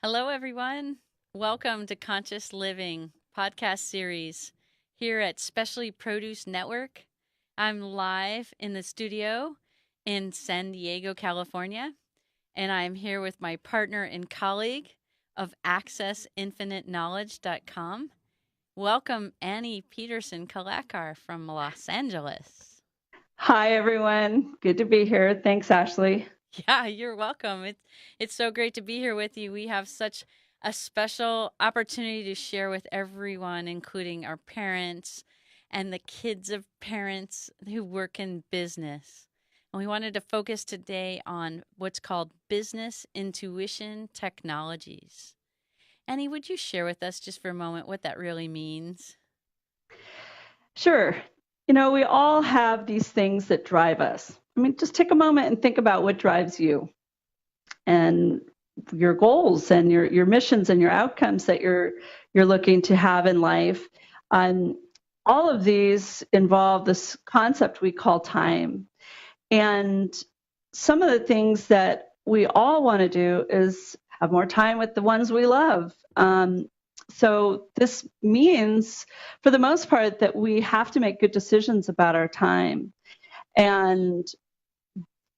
Hello, everyone. Welcome to Conscious Living podcast series here at Specially Produce Network. I'm live in the studio in San Diego, California, and I'm here with my partner and colleague of AccessInfiniteKnowledge.com. Welcome, Annie Peterson Kalakar from Los Angeles. Hi, everyone. Good to be here. Thanks, Ashley. Yeah, you're welcome. It's so great to be here with you. We have such a special opportunity to share with everyone, including our parents and the kids of parents who work in business. And we wanted to focus today on what's called business intuition technologies. Annie, would you share with us just for a moment what that really means? Sure. We all have these things that drive us. Just take a moment and think about what drives you and your goals and your missions and your outcomes that you're looking to have in life. Um, all of these involve this concept we call time. And some of the things that we all want to do is have more time with the ones we love. So this means, for the most part, that we have to make good decisions about our time. And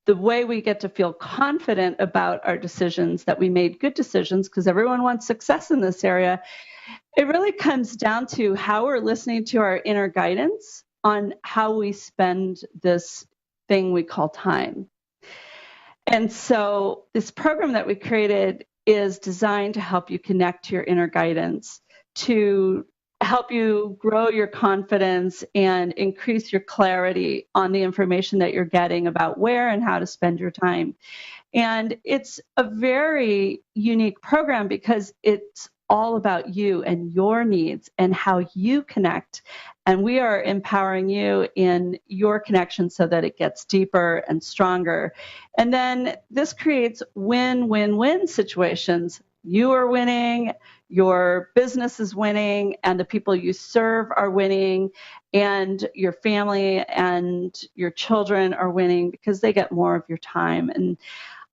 the way we get to feel confident about our decisions, that we made good decisions, because everyone wants success in this area, it really comes down to how we're listening to our inner guidance on how we spend this thing we call time. And so this program that we created is designed to help you connect to your inner guidance, to help you grow your confidence and increase your clarity on the information that you're getting about where and how to spend your time. And it's a very unique program because it's all about you and your needs and how you connect. And we are empowering you in your connection so that it gets deeper and stronger. And then this creates win win win situations. You are winning, your business is winning, and the people you serve are winning, and your family and your children are winning because they get more of your time. And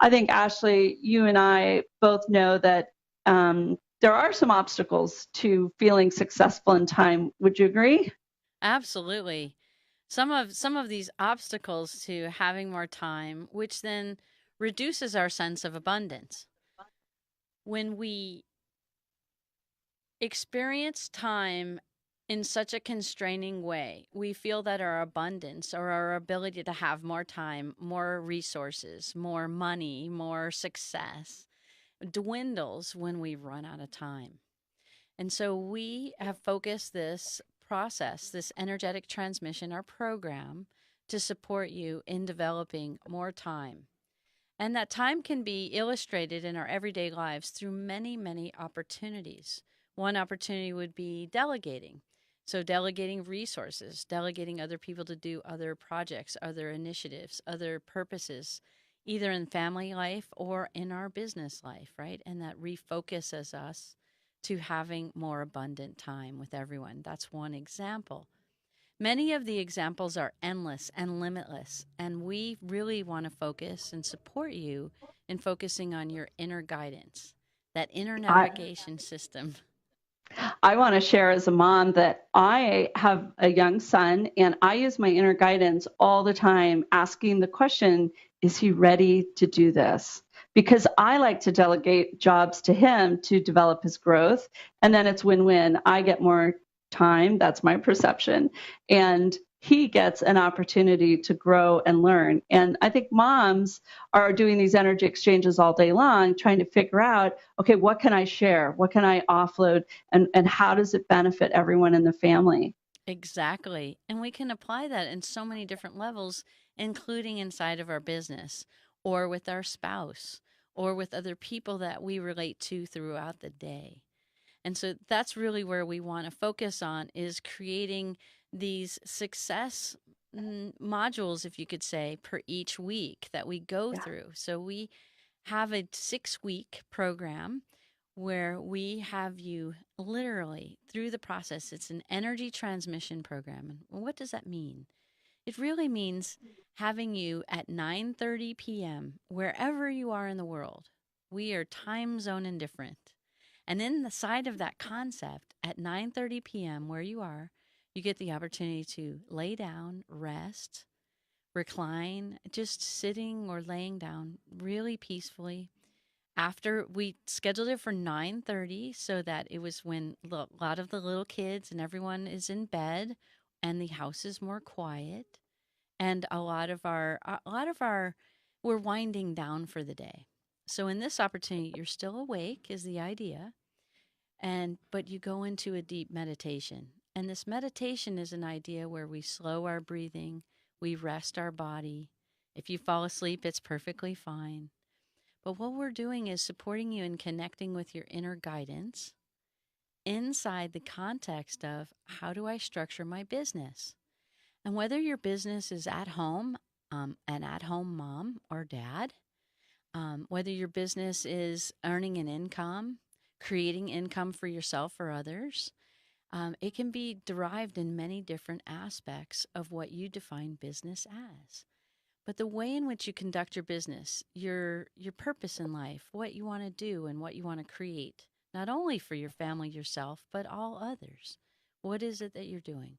I think, Ashley, you and I both know that there are some obstacles to feeling successful in time. Would you agree? Absolutely. Some of these obstacles to having more time, which then reduces our sense of abundance. When we experience time in such a constraining way, we feel that our abundance or our ability to have more time, more resources, more money, more success dwindles when we run out of time. And so we have focused this process, this energetic transmission, our program, to support you in developing more time. And that time can be illustrated in our everyday lives through many, many opportunities. One opportunity would be delegating. So, delegating resources, delegating other people to do other projects, other initiatives, other purposes, either in family life or in our business life, right? And that refocuses us to having more abundant time with everyone. That's one example. Many of the examples are endless and limitless, and we really want to focus and support you in focusing on your inner guidance, that inner I, navigation system. I want to share as a mom that I have a young son and I use my inner guidance all the time, asking the question, is he ready to do this? Because I like to delegate jobs to him to develop his growth. And then it's win win. I get more time. That's my perception. And he gets an opportunity to grow and learn. And I think moms are doing these energy exchanges all day long, trying to figure out, okay, what can I share? What can I offload? And how does it benefit everyone in the family? Exactly. And we can apply that in so many different levels, including inside of our business or with our spouse or with other people that we relate to throughout the day. And so that's really where we want to focus on is creating these success modules, if you could say, per each week that we go Yeah. through. So we have a 6 week program where we have you literally through the process. It's an energy transmission program. And what does that mean? It really means having you at 9:30 p.m. wherever you are in the world. We are time zone indifferent. And in the side of that concept, at 9:30 p.m. where you are, you get the opportunity to lay down, rest, recline, just sitting or laying down really peacefully. After we scheduled it for 9:30 so that it was when a lot of the little kids and everyone is in bed and the house is more quiet and a lot of our we're winding down for the day. So in this opportunity you're still awake is the idea, and but you go into a deep meditation. And this meditation is an idea where we slow our breathing, we rest our body. If you fall asleep, it's perfectly fine. But what we're doing is supporting you in connecting with your inner guidance inside the context of how do I structure my business? And whether your business is at home, an at home mom or dad, whether your business is earning an income, creating income for yourself or others, it can be derived in many different aspects of what you define business as. But the way in which you conduct your business, your purpose in life, what you want to do and what you want to create, not only for your family, yourself, but all others. What is it that you're doing?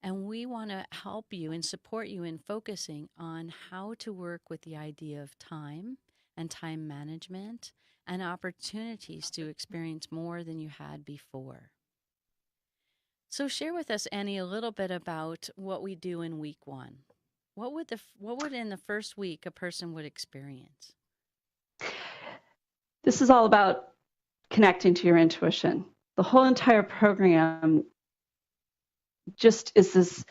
And we want to help you and support you in focusing on how to work with the idea of time and time management and opportunities to experience more than you had before. So share with us, Annie, a little bit about what we do in week one. What would in the first week a person would experience? This is all about connecting to your intuition. The whole entire program just is this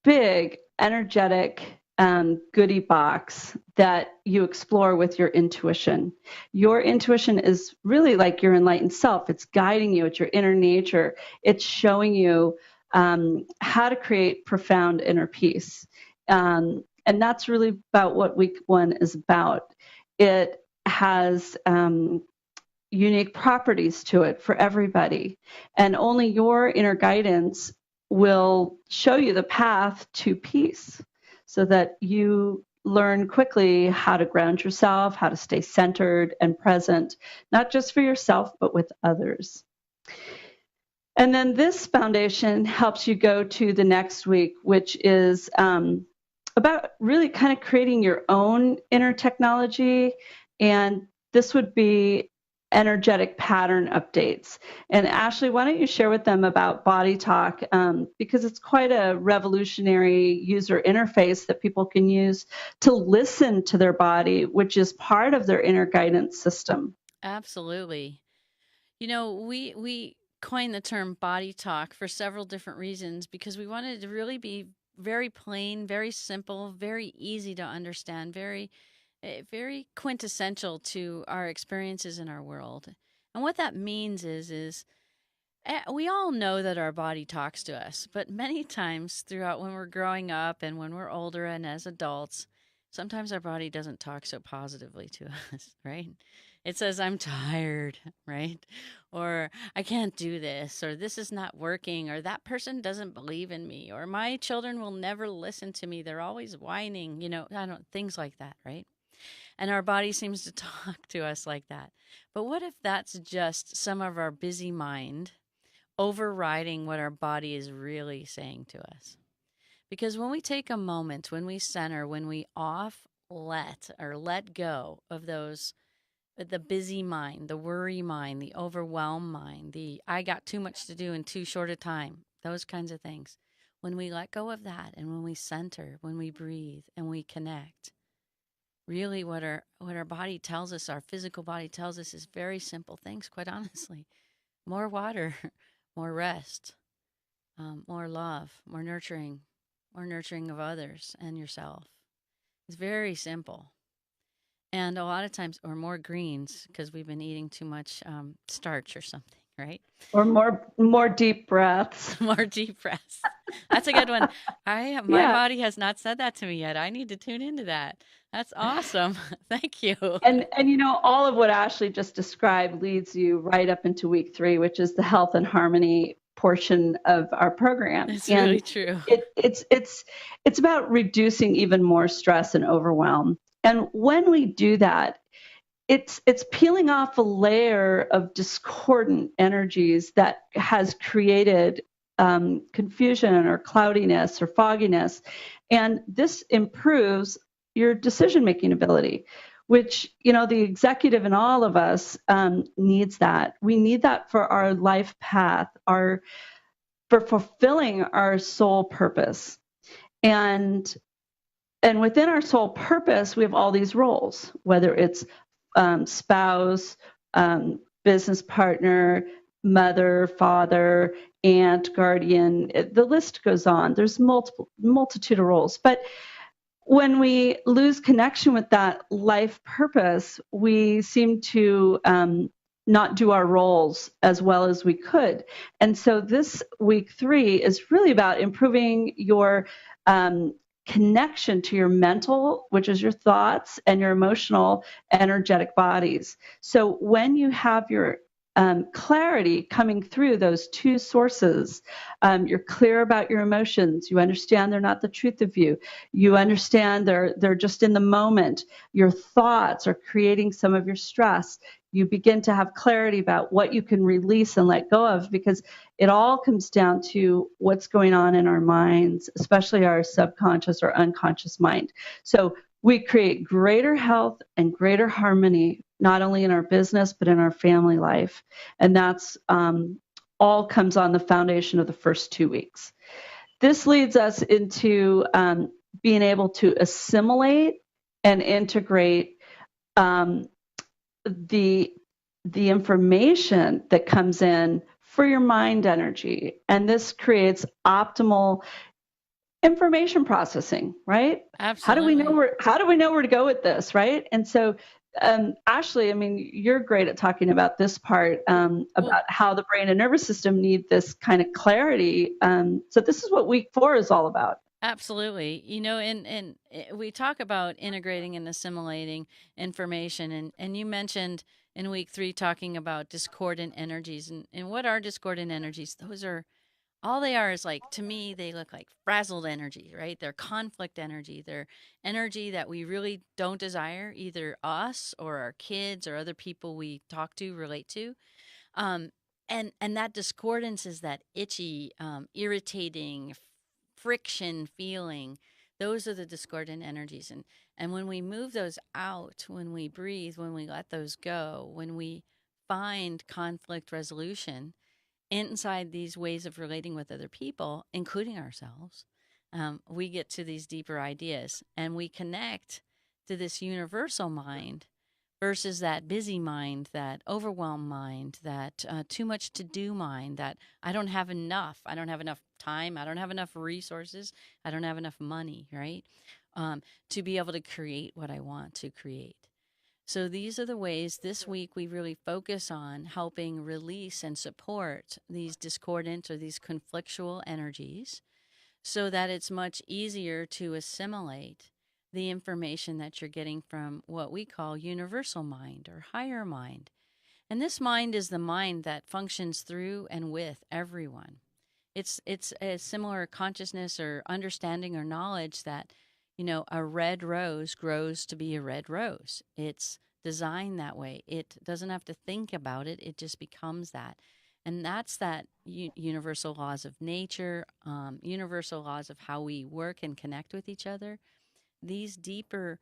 big, energetic goodie box that you explore with your intuition. Your intuition is really like your enlightened self. It's guiding you. It's your inner nature. It's showing you how to create profound inner peace. And that's really about what week one is about. It has unique properties to it for everybody. And only your inner guidance will show you the path to peace so that you learn quickly how to ground yourself, how to stay centered and present, not just for yourself, but with others. And then this foundation helps you go to the next week, which is about really kind of creating your own inner technology. And this would be energetic pattern updates. And Ashley, why don't you share with them about Bodytalk, because it's quite a revolutionary user interface that people can use to listen to their body, which is part of their inner guidance system. Absolutely. We coined the term body talk for several different reasons because we wanted to really be very plain, very simple, very easy to understand, very quintessential to our experiences in our world. And what that means is we all know that our body talks to us, but many times throughout when we're growing up and when we're older and as adults, sometimes our body doesn't talk so positively to us, right? It says, I'm tired, right? Or I can't do this, or this is not working, or that person doesn't believe in me, or my children will never listen to me. They're always whining, I don't, things like that, right? And our body seems to talk to us like that. But what if that's just some of our busy mind overriding what our body is really saying to us? Because when we take a moment, when we center, when we let go of those, the busy mind, the worry mind, the overwhelmed mind, the I got too much to do in too short a time, those kinds of things. When we let go of that and when we center, when we breathe and we connect, really what our body tells us, our physical body tells us is very simple things, quite honestly. More water, more rest, more love, more nurturing of others and yourself. It's very simple. And a lot of times, or more greens, because we've been eating too much starch or something, right? Or more deep breaths. More deep breaths. That's a good one. My Yeah. body has not said that to me yet. I need to tune into that. That's awesome. Thank you. And all of what Ashley just described leads you right up into week 3, which is the health and harmony portion of our program. It's really And true. it's about reducing even more stress and overwhelm. And when we do that, it's peeling off a layer of discordant energies that has created confusion or cloudiness or fogginess, and this improves your decision making ability, which the executive in all of us needs that. We need that for our life path, our for fulfilling our soul purpose. And within our soul purpose, we have all these roles, whether it's spouse, business partner, mother, father, aunt, guardian. The list goes on. There's multitude of roles. But when we lose connection with that life purpose, we seem to not do our roles as well as we could. And so this week 3 is really about improving your connection to your mental, which is your thoughts, and your emotional, energetic bodies. So when you have your clarity coming through those two sources, you're clear about your emotions. You understand they're not the truth of you. You understand they're just in the moment. Your thoughts are creating some of your stress. You begin to have clarity about what you can release and let go of, because it all comes down to what's going on in our minds, especially our subconscious or unconscious mind. So we create greater health and greater harmony, not only in our business, but in our family life. And that's all comes on the foundation of the first 2 weeks. This leads us into being able to assimilate and integrate the information that comes in for your mind energy. And this creates optimal information processing, right? Absolutely. How do we know where to go with this, right? And so Ashley, I mean, you're great at talking about this part, Well, about how the brain and nervous system need this kind of clarity. So this is what week 4 is all about. absolutely. We talk about integrating and assimilating information, and you mentioned in week 3 talking about discordant energies, and what are discordant energies? Those are all they are is, like, to me, they look like frazzled energy, right? They're conflict energy. They're energy that we really don't desire, either us or our kids or other people we talk to, relate to. Um, and that discordance is that itchy, irritating, friction feeling. Those are the discordant energies, and when we move those out, when we breathe, when we let those go, when we find conflict resolution inside these ways of relating with other people, including ourselves, we get to these deeper ideas, and we connect to this universal mind versus that busy mind, that overwhelmed mind, that too much to do mind, that I don't have enough. I don't have enough time. I don't have enough resources. I don't have enough money, right? To be able to create what I want to create. So these are the ways this week we really focus on helping release and support these discordant or these conflictual energies, so that it's much easier to assimilate the information that you're getting from what we call universal mind or higher mind. And this mind is the mind that functions through and with everyone. It's a similar consciousness or understanding or knowledge that, a red rose grows to be a red rose. It's designed that way. It doesn't have to think about it. It just becomes that. And that's that universal laws of nature, universal laws of how we work and connect with each other. These deeper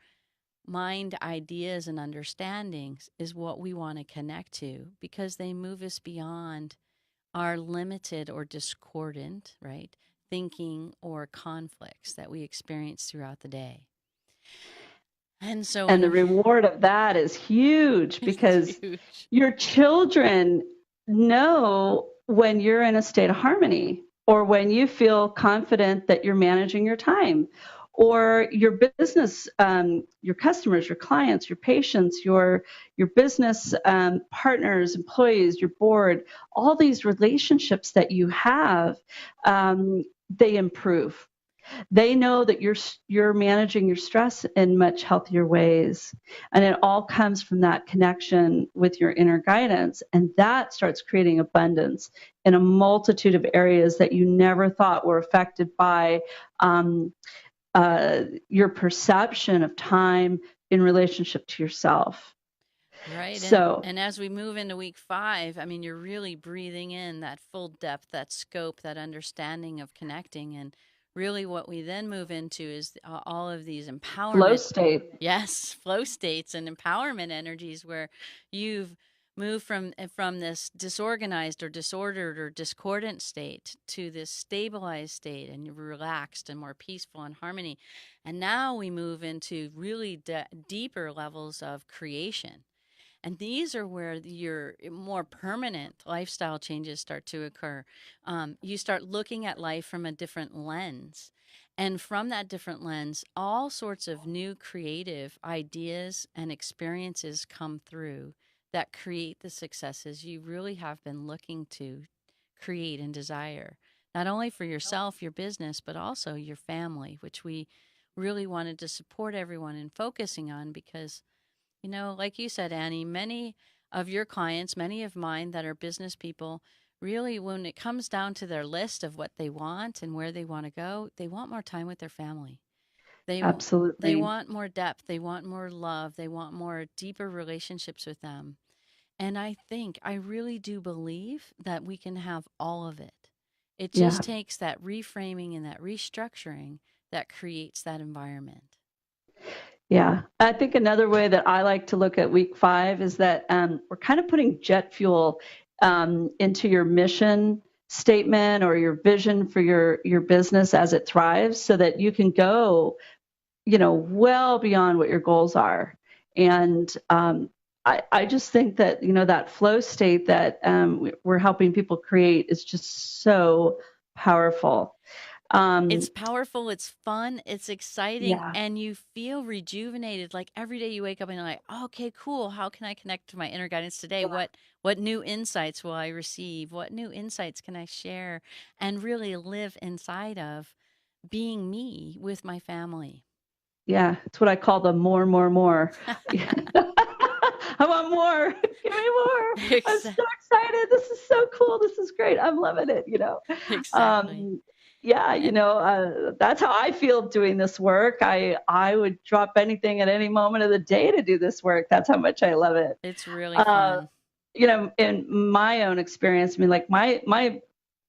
mind ideas and understandings is what we want to connect to, because they move us beyond our limited or discordant, right, thinking or conflicts that we experience throughout the day. And so And the when reward of that is huge, it's because huge. your children know when you're in a state of harmony, or when you feel confident that you're managing your time, or your business, your customers, your clients, your patients, your business partners, employees, your board, all these relationships that you have, they improve. They know that you're managing your stress in much healthier ways, and it all comes from that connection with your inner guidance, and that starts creating abundance in a multitude of areas that you never thought were affected by um, your perception of time in relationship to yourself. Right. So And as we move into week 5, I mean, you're really breathing in that full depth, that scope, that understanding of connecting. And really what we then move into is all of these flow empowerment, state. yes, flow states and empowerment energies where you've moved from this disorganized or disordered or discordant state to this stabilized state, and you're relaxed and more peaceful and harmony. And now we move into really deeper levels of creation, and these are where your more permanent lifestyle changes start to occur. You start looking at life from a different lens. And from that different lens, all sorts of new creative ideas and experiences come through that create the successes you really have been looking to create and desire, not only for yourself, your business, but also your family, which we really wanted to support everyone in focusing on because like you said, Annie, many of your clients, many of mine that are business people, really, when it comes down to their list of what they want and where they want to go, they want more time with their family. They w- they Absolutely. want more depth. They want more love. They want more deeper relationships with them. And I really do believe that we can have all of it. It Yeah. just takes that reframing and that restructuring that creates that environment. Yeah. I think another way that I like to look at week 5 is that we're kind of putting jet fuel into your mission statement or your vision for your business as it thrives so that you can go, well beyond what your goals are. And I just think that, that flow state that we're helping people create is just so powerful. It's Um, powerful, it's fun, it's exciting, yeah. and you feel rejuvenated. Like every day you wake up and you're like, oh, okay, cool. How can I connect to my inner guidance today? What new insights will I receive? What new insights can I share and really live inside of being me with my family? Yeah, it's what I call the more, more, more. I want more. Give me more. I'm Exa- so excited. This is so cool. This is great. I'm loving it. exactly. Um, yeah, And that's how I feel doing this work. I would drop anything at any moment of the day to do this work. That's how much I love it. it's really Uh, fun. in my own experience, I mean, like my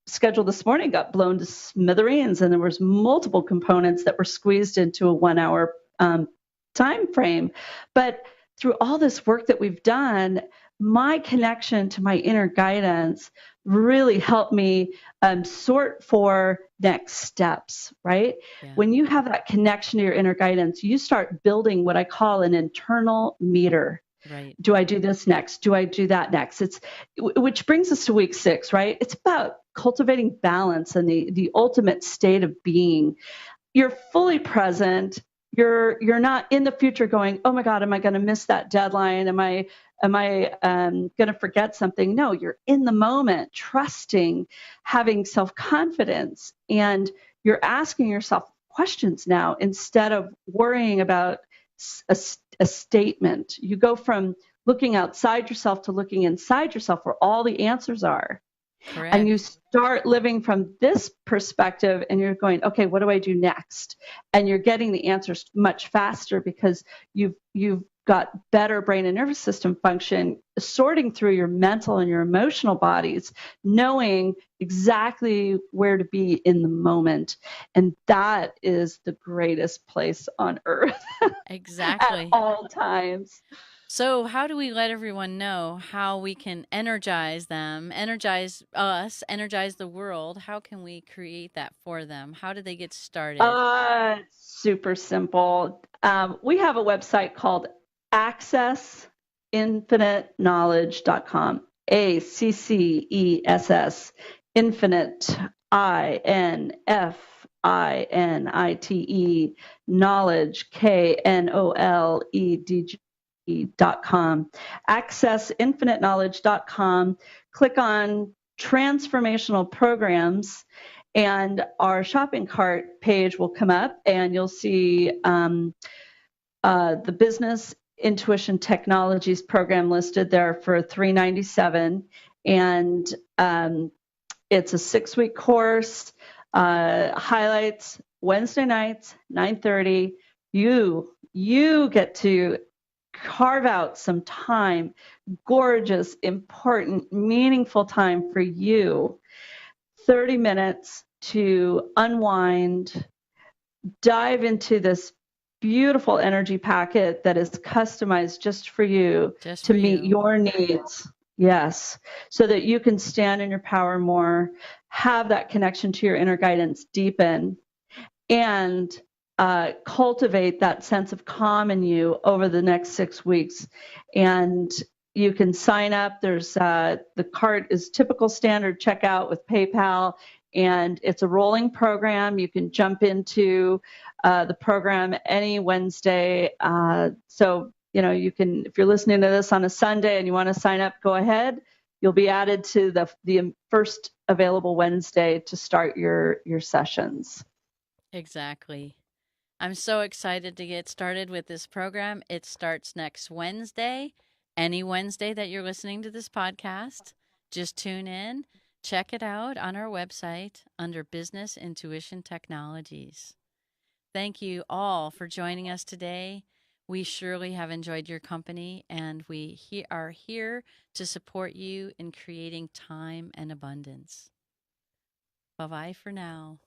schedule this morning got blown to smithereens, and there was multiple components that were squeezed into a 1 hour time frame. But through all this work that we've done, my connection to my inner guidance really helped me sort for next steps, right? Yeah, When you have that connection to your inner guidance, you start building what I call an internal meter. right. Do I do this next? Do I do that next? Which brings us to week 6, right? It's about cultivating balance and the ultimate state of being. You're fully present. You're not in the future going, oh my God, am I going to miss that deadline? Am I going to forget something? No, you're in the moment, trusting, having self confidence, and you're asking yourself questions now instead of worrying about a, a statement. You go from looking outside yourself to looking inside yourself where all the answers are, and you Correct. start living from this perspective and you're going, okay, what do I do next? And you're getting the answers much faster because you've got better brain and nervous system function, sorting through your mental and your emotional bodies, knowing exactly where to be in the moment. And that is the greatest place on earth at Exactly. all times. So, how do we let everyone know how we can energize them, energize us, energize the world? How can we create that for them? How do they get started? Super simple. We have a website called accessinfinite.knowledge.com. ACCESS, infinite, INFINITE, knowledge, KNOLEDG.com. Accessinfinite.knowledge.com. Click on transformational programs and our shopping cart page will come up, and you'll see the business intuition technologies program listed there for $397, and it's a 6-week course. Highlights Wednesday nights 9:30. You get to carve out some time, gorgeous, important, meaningful time for you, 30 minutes to unwind, dive into this beautiful energy packet that is customized just for you Just to for meet you. your needs. Yes, so that you can stand in your power more, have that connection to your inner guidance deepen, and cultivate that sense of calm in you over the next 6 weeks. And you can sign up. There's the cart is typical standard checkout with PayPal, and it's a rolling program. You can jump into the program any Wednesday. So you can, if you're listening to this on a Sunday and you want to sign up, go ahead. You'll be added to the first available Wednesday to start your sessions. Exactly. I'm so excited to get started with this program. It starts next Wednesday. Any Wednesday that you're listening to this podcast, just tune in, check it out on our website under Business Intuition Technologies. Thank you all for joining us today. We surely have enjoyed your company, and we are here to support you in creating time and abundance. Bye bye for now.